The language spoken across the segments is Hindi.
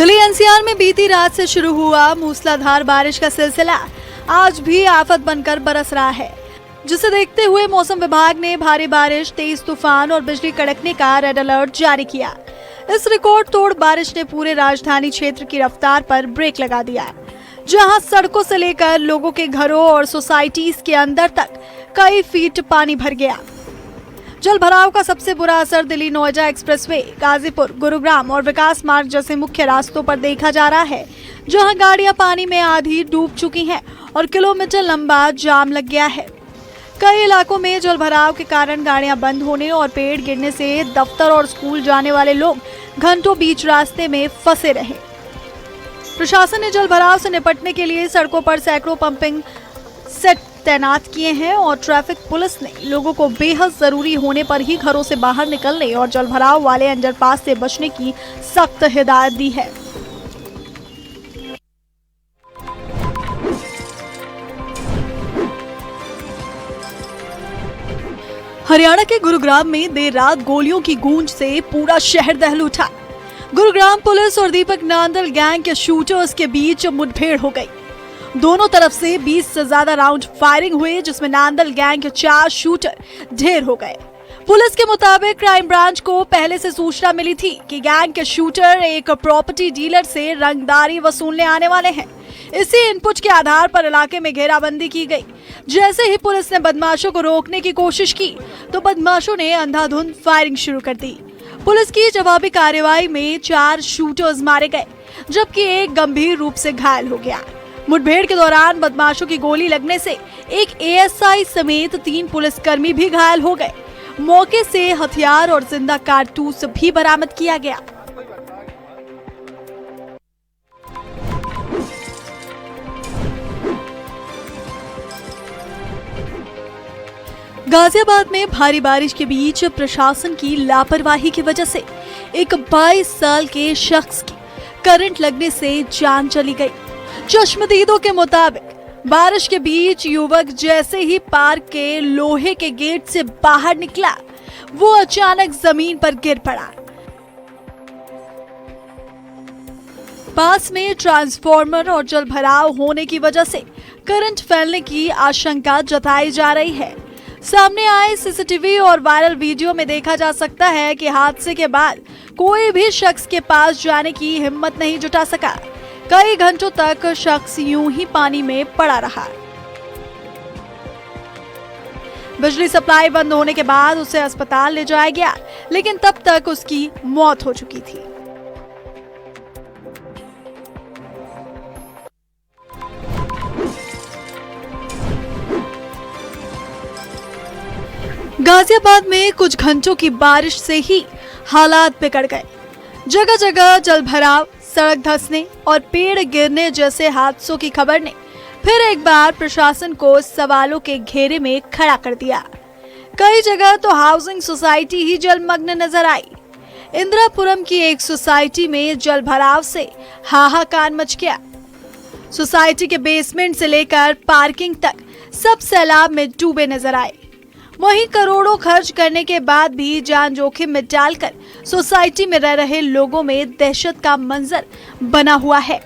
दिल्ली एनसीआर में बीती रात से शुरू हुआ मूसलाधार बारिश का सिलसिला आज भी आफत बनकर बरस रहा है, जिसे देखते हुए मौसम विभाग ने भारी बारिश, तेज तूफान और बिजली कड़कने का रेड अलर्ट जारी किया। इस रिकॉर्ड तोड़ बारिश ने पूरे राजधानी क्षेत्र की रफ्तार पर ब्रेक लगा दिया, जहां सड़कों से लेकर लोगों के घरों और सोसाइटीज के अंदर तक कई फीट पानी भर गया। जल भराव का सबसे बुरा असर दिल्ली नोएडा एक्सप्रेसवे, गाजीपुर, गुरुग्राम और विकास मार्ग जैसे मुख्य रास्तों पर देखा जा रहा है, जहां गाड़ियां पानी में आधी डूब चुकी हैं और किलोमीटर लंबा जाम लग गया है। कई इलाकों में जल भराव के कारण गाड़ियां बंद होने और पेड़ गिरने से दफ्तर और स्कूल जाने वाले लोग घंटों बीच रास्ते में फंसे रहे। प्रशासन ने जल भराव से निपटने के लिए सड़कों पर सैकड़ों पंपिंग सेट तैनात किए हैं और ट्रैफिक पुलिस ने लोगों को बेहद जरूरी होने पर ही घरों से बाहर निकलने और जल भराव वाले अंडरपास से बचने की सख्त हिदायत दी है। हरियाणा के गुरुग्राम में देर रात गोलियों की गूंज से पूरा शहर दहल उठा। गुरुग्राम पुलिस और दीपक नांदल गैंग के शूटर्स के बीच मुठभेड़ हो गई। दोनों तरफ से 20 से ज्यादा राउंड फायरिंग हुए, जिसमें नांदल गैंग के 4 शूटर ढेर हो गए। पुलिस के मुताबिक क्राइम ब्रांच को पहले से सूचना मिली थी कि गैंग के शूटर एक प्रॉपर्टी डीलर से रंगदारी वसूलने आने वाले हैं। इसी इनपुट के आधार पर इलाके में घेराबंदी की गई। जैसे ही पुलिस ने बदमाशों को रोकने की कोशिश की तो बदमाशों ने अंधाधुंध फायरिंग शुरू कर दी। पुलिस की जवाबी कार्रवाई में 4 शूटर्स मारे गए, जबकि एक गंभीर रूप से घायल हो गया। मुठभेड़ के दौरान बदमाशों की गोली लगने से एक एएसआई समेत 3 पुलिसकर्मी भी घायल हो गए। मौके से हथियार और जिंदा कारतूस भी बरामद किया गया। गाजियाबाद में भारी बारिश के बीच प्रशासन की लापरवाही की वजह से एक 22 साल के शख्स की करंट लगने से जान चली गई। चश्मदीदों के मुताबिक बारिश के बीच युवक जैसे ही पार्क के लोहे के गेट से बाहर निकला, वो अचानक जमीन पर गिर पड़ा। पास में ट्रांसफार्मर और जल भराव होने की वजह से करंट फैलने की आशंका जताई जा रही है। सामने आए सीसीटीवी और वायरल वीडियो में देखा जा सकता है कि हादसे के बाद कोई भी शख्स के पास जाने की हिम्मत नहीं जुटा सका। कई घंटों तक शख्स यूं ही पानी में पड़ा रहा। बिजली सप्लाई बंद होने के बाद उसे अस्पताल ले जाया गया, लेकिन तब तक उसकी मौत हो चुकी थी। गाजियाबाद में कुछ घंटों की बारिश से ही हालात बिगड़ गए। जगह जगह जल भराव, सड़क धंसने और पेड़ गिरने जैसे हादसों की खबर ने फिर एक बार प्रशासन को सवालों के घेरे में खड़ा कर दिया। कई जगह तो हाउसिंग सोसाइटी ही जलमग्न नजर आई। इंदिरापुरम की एक सोसाइटी में जल भराव से हाहाकार मच गया। सोसाइटी के बेसमेंट से लेकर पार्किंग तक सब सैलाब में डूबे नजर आए। वहीं करोड़ों खर्च करने के बाद भी जान जोखिम में डालकर सोसाइटी में रह रहे लोगों में दहशत का मंजर बना हुआ है।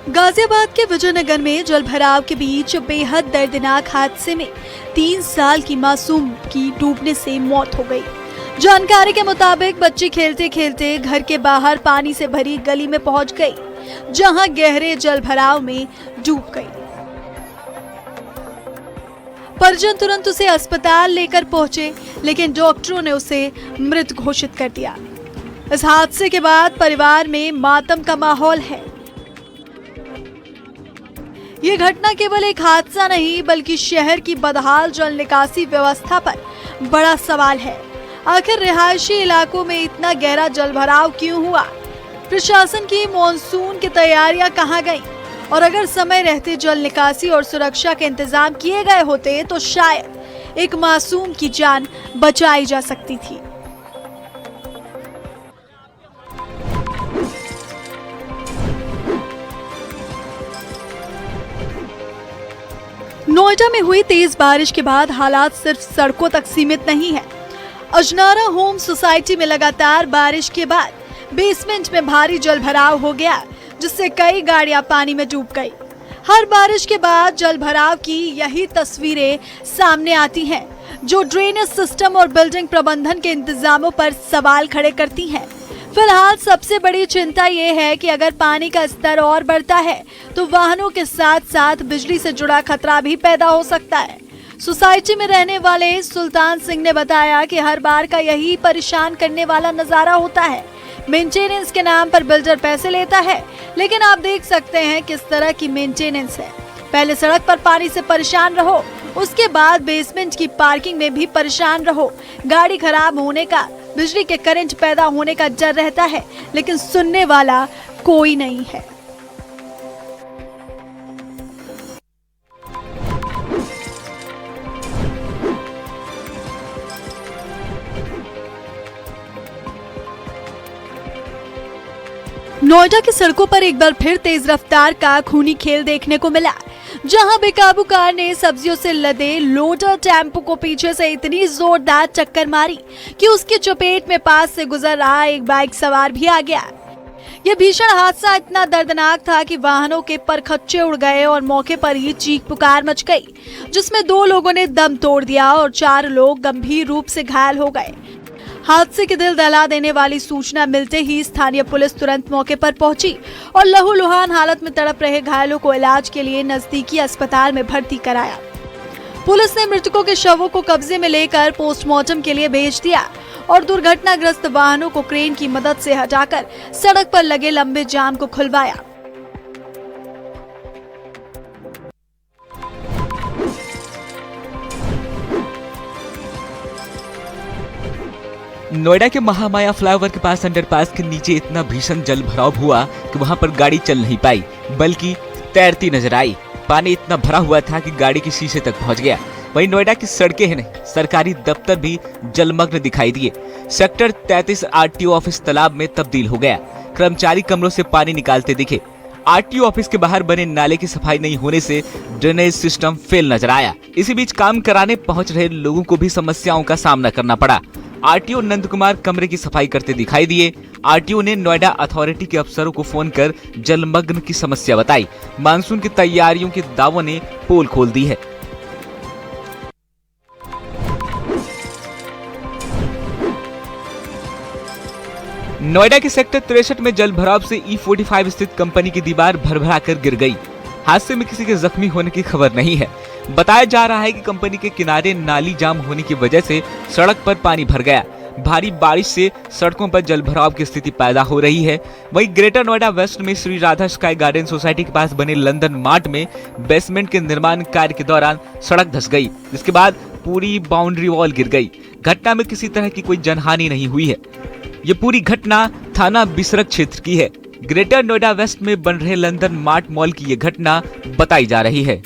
गाजियाबाद के विजयनगर में जल भराव के बीच बेहद दर्दनाक हादसे में 3 साल की मासूम की डूबने से मौत हो गई। जानकारी के मुताबिक बच्ची खेलते खेलते घर के बाहर पानी से भरी गली में पहुंच गई, जहां गहरे जल भराव में डूब गई। परिजन तुरंत उसे अस्पताल लेकर पहुंचे, लेकिन डॉक्टरों ने उसे मृत घोषित कर दिया। इस हादसे के बाद परिवार में मातम का माहौल है। ये घटना केवल एक हादसा नहीं, बल्कि शहर की बदहाल जल निकासी व्यवस्था पर बड़ा सवाल है। आखिर रिहायशी इलाकों में इतना गहरा जल भराव क्यों हुआ? प्रशासन की मॉनसून की तैयारियां कहां गईं? और अगर समय रहते जल निकासी और सुरक्षा के इंतजाम किए गए होते तो शायद एक मासूम की जान बचाई जा सकती थी। नोएडा में हुई तेज बारिश के बाद हालात सिर्फ सड़कों तक सीमित नहीं है। अजनारा होम सोसाइटी में लगातार बारिश के बाद बेसमेंट में भारी जलभराव हो गया, जिससे कई गाड़ियां पानी में डूब गई। हर बारिश के बाद जलभराव की यही तस्वीरें सामने आती हैं, जो ड्रेनेज सिस्टम और बिल्डिंग प्रबंधन के इंतजामों पर सवाल खड़े करती हैं। फिलहाल सबसे बड़ी चिंता ये है कि अगर पानी का स्तर और बढ़ता है तो वाहनों के साथ साथ बिजली से जुड़ा खतरा भी पैदा हो सकता है। सोसाइटी में रहने वाले सुल्तान सिंह ने बताया कि हर बार का यही परेशान करने वाला नजारा होता है। मेंटेनेंस के नाम पर बिल्डर पैसे लेता है, लेकिन आप देख सकते हैं किस तरह की मेंटेनेंस है। पहले सड़क पर पानी से परेशान रहो, उसके बाद बेसमेंट की पार्किंग में भी परेशान रहो। गाड़ी खराब होने का, बिजली के करंट पैदा होने का डर रहता है, लेकिन सुनने वाला कोई नहीं है। नोएडा की सड़कों पर एक बार फिर तेज रफ्तार का खूनी खेल देखने को मिला, जहां बेकाबू कार ने सब्जियों से लदे लोडर टेम्पो को पीछे से इतनी जोरदार टक्कर मारी कि उसकी चपेट में पास से गुजर रहा एक बाइक सवार भी आ गया। यह भीषण हादसा इतना दर्दनाक था कि वाहनों के परखच्चे उड़ गए और मौके पर ही चीख पुकार मच गई, जिसमें 2 लोगों ने दम तोड़ दिया और 4 लोग गंभीर रूप से घायल हो गए। हादसे की दिल दहला देने वाली सूचना मिलते ही स्थानीय पुलिस तुरंत मौके पर पहुंची और लहूलुहान हालत में तड़प रहे घायलों को इलाज के लिए नजदीकी अस्पताल में भर्ती कराया। पुलिस ने मृतकों के शवों को कब्जे में लेकर पोस्टमार्टम के लिए भेज दिया और दुर्घटनाग्रस्त वाहनों को क्रेन की मदद से हटाकर सड़क पर लगे लंबे जाम को खुलवाया। नोएडा के महामाया फ्लाईओवर के पास अंडरपास के नीचे इतना भीषण जल भराव हुआ कि वहां पर गाड़ी चल नहीं पाई, बल्कि तैरती नजर आई। पानी इतना भरा हुआ था कि गाड़ी के शीशे तक पहुंच गया। वहीं नोएडा की सड़कें ही नहीं, सरकारी दफ्तर भी जलमग्न दिखाई दिए। सेक्टर 33 आरटीओ ऑफिस तालाब में तब्दील हो गया। कर्मचारी कमरों से पानी निकालते दिखे। आरटीओ ऑफिस के बाहर बने नाले की सफाई नहीं होने से ड्रेनेज सिस्टम फेल नजर आया। इसी बीच काम कराने पहुंच रहे लोगों को भी समस्याओं का सामना करना पड़ा। आरटीओ नंद कुमार कमरे की सफाई करते दिखाई दिए। आरटीओ ने नोएडा अथॉरिटी के अफसरों को फोन कर जलमग्न की समस्या बताई। मानसून की तैयारियों के दावों ने पोल खोल दी है। नोएडा के सेक्टर 63 में जल भराव से E45 स्थित कंपनी की दीवार भरभरा कर गिर गई। हादसे में किसी के जख्मी होने की खबर नहीं है। बताया जा रहा है कि कंपनी के किनारे नाली जाम होने की वजह से सड़क पर पानी भर गया। भारी बारिश से सड़कों पर जलभराव की स्थिति पैदा हो रही है। वहीं ग्रेटर नोएडा वेस्ट में Shri Radha sky garden society के पास बने लंदन मार्ट में बेसमेंट के निर्माण कार्य के दौरान सड़क धंस गई, जिसके बाद पूरी बाउंड्री वॉल गिर गई। घटना में किसी तरह की कोई जनहानि नहीं हुई है। ये पूरी घटना थाना बिसरक क्षेत्र की है। ग्रेटर नोएडा वेस्ट में बन रहे लंदन मार्ट मॉल की ये घटना बताई जा रही है।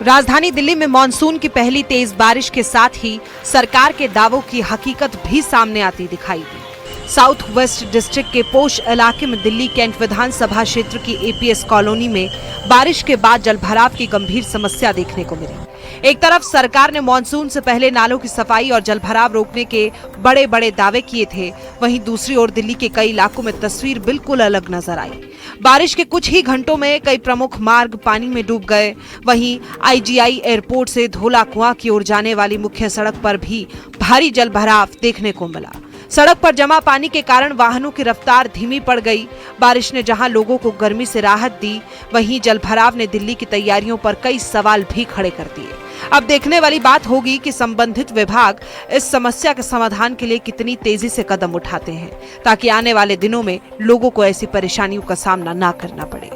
राजधानी दिल्ली में मानसून की पहली तेज बारिश के साथ ही सरकार के दावों की हकीकत भी सामने आती दिखाई दी। साउथ वेस्ट डिस्ट्रिक्ट के पोश इलाके में दिल्ली कैंट विधानसभा क्षेत्र की एपीएस कॉलोनी में बारिश के बाद जलभराव की गंभीर समस्या देखने को मिली। एक तरफ सरकार ने मानसून से पहले नालों की सफाई और जलभराव रोकने के बड़े बड़े दावे किए थे, वहीं दूसरी ओर दिल्ली के कई इलाकों में तस्वीर बिल्कुल अलग नजर आई। बारिश के कुछ ही घंटों में कई प्रमुख मार्ग पानी में डूब गए। वहीं आईजीआई एयरपोर्ट से धोला कुआं की ओर जाने वाली मुख्य सड़क पर भी भारी जलभराव देखने को मिला। सड़क पर जमा पानी के कारण वाहनों की रफ्तार धीमी पड़ गई। बारिश ने जहां लोगों को गर्मी से राहत दी, वहीं जलभराव ने दिल्ली की तैयारियों पर कई सवाल भी खड़े कर दिए। अब देखने वाली बात होगी कि संबंधित विभाग इस समस्या के समाधान के लिए कितनी तेजी से कदम उठाते हैं, ताकि आने वाले दिनों में लोगों को ऐसी परेशानियों का सामना ना करना पड़े।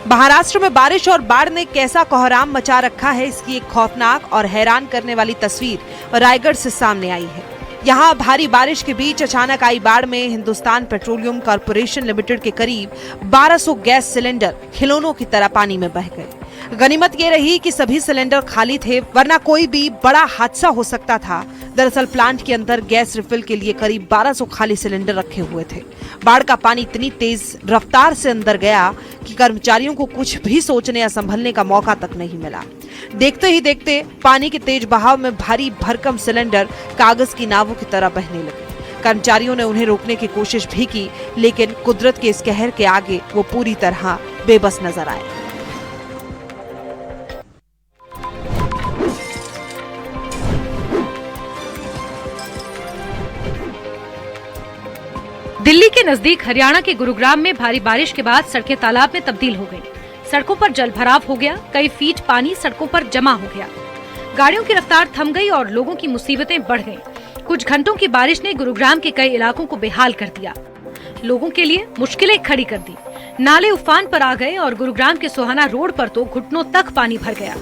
महाराष्ट्र में बारिश और बाढ़ ने कैसा कोहराम मचा रखा है, इसकी एक खौफनाक और हैरान करने वाली तस्वीर रायगढ़ से सामने आई है। यहाँ भारी बारिश के बीच अचानक आई बाढ़ में हिंदुस्तान पेट्रोलियम कॉर्पोरेशन लिमिटेड के करीब 1200 गैस सिलेंडर खिलौनों की तरह पानी में बह गए। गनीमत ये रही कि सभी सिलेंडर खाली थे, वरना कोई भी बड़ा हादसा हो सकता था। दरअसल प्लांट के अंदर गैस रिफिल के लिए करीब 1200 खाली सिलेंडर रखे हुए थे। बाढ़ का पानी इतनी तेज रफ्तार से अंदर गया कि कर्मचारियों को कुछ भी सोचने या संभलने का मौका तक नहीं मिला। देखते ही देखते पानी के तेज बहाव में भारी भरकम सिलेंडर कागज की नावों की तरह बहने लगे। कर्मचारियों ने उन्हें रोकने की कोशिश भी की, लेकिन कुदरत के इस कहर के आगे वो पूरी तरह बेबस नजर आए। दिल्ली के नजदीक हरियाणा के गुरुग्राम में भारी बारिश के बाद सड़कें तालाब में तब्दील हो गईं। सड़कों पर जलभराव हो गया, कई फीट पानी सड़कों पर जमा हो गया। गाड़ियों की रफ्तार थम गई और लोगों की मुसीबतें बढ़ गईं। कुछ घंटों की बारिश ने गुरुग्राम के कई इलाकों को बेहाल कर दिया, लोगों के लिए मुश्किलें खड़ी कर दी। नाले उफान पर आ गए और गुरुग्राम के सोहाना रोड पर तो घुटनों तक पानी भर गया।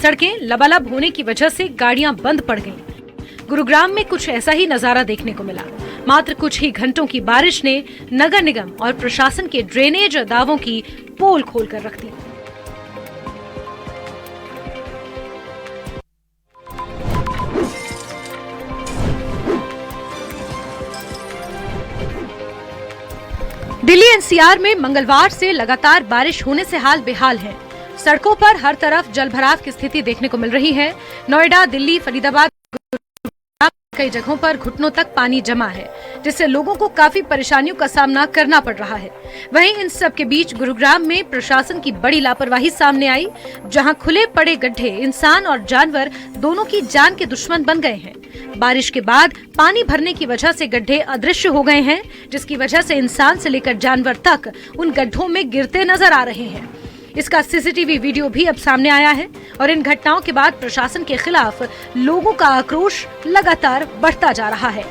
सड़कें लबालब होने की वजह से गाड़ियां बंद पड़ गईं। गुरुग्राम में कुछ ऐसा ही नजारा देखने को मिला। मात्र कुछ ही घंटों की बारिश ने नगर निगम और प्रशासन के ड्रेनेज दावों की पोल खोलकर रख दी। दिल्ली एनसीआर में मंगलवार से लगातार बारिश होने से हाल बेहाल है। सड़कों पर हर तरफ जलभराव की स्थिति देखने को मिल रही है। नोएडा, दिल्ली, फरीदाबाद, कई जगहों पर घुटनों तक पानी जमा है, जिससे लोगों को काफी परेशानियों का सामना करना पड़ रहा है। वहीं इन सब के बीच गुरुग्राम में प्रशासन की बड़ी लापरवाही सामने आई, जहां खुले पड़े गड्ढे इंसान और जानवर दोनों की जान के दुश्मन बन गए हैं। बारिश के बाद पानी भरने की वजह से गड्ढे अदृश्य हो गए हैं, जिसकी वजह से इंसान से लेकर जानवर तक उन गड्ढों में गिरते नजर आ रहे हैं। इसका सीसीटीवी वीडियो भी अब सामने आया है और इन घटनाओं के बाद प्रशासन के खिलाफ लोगों का आक्रोश लगातार बढ़ता जा रहा है।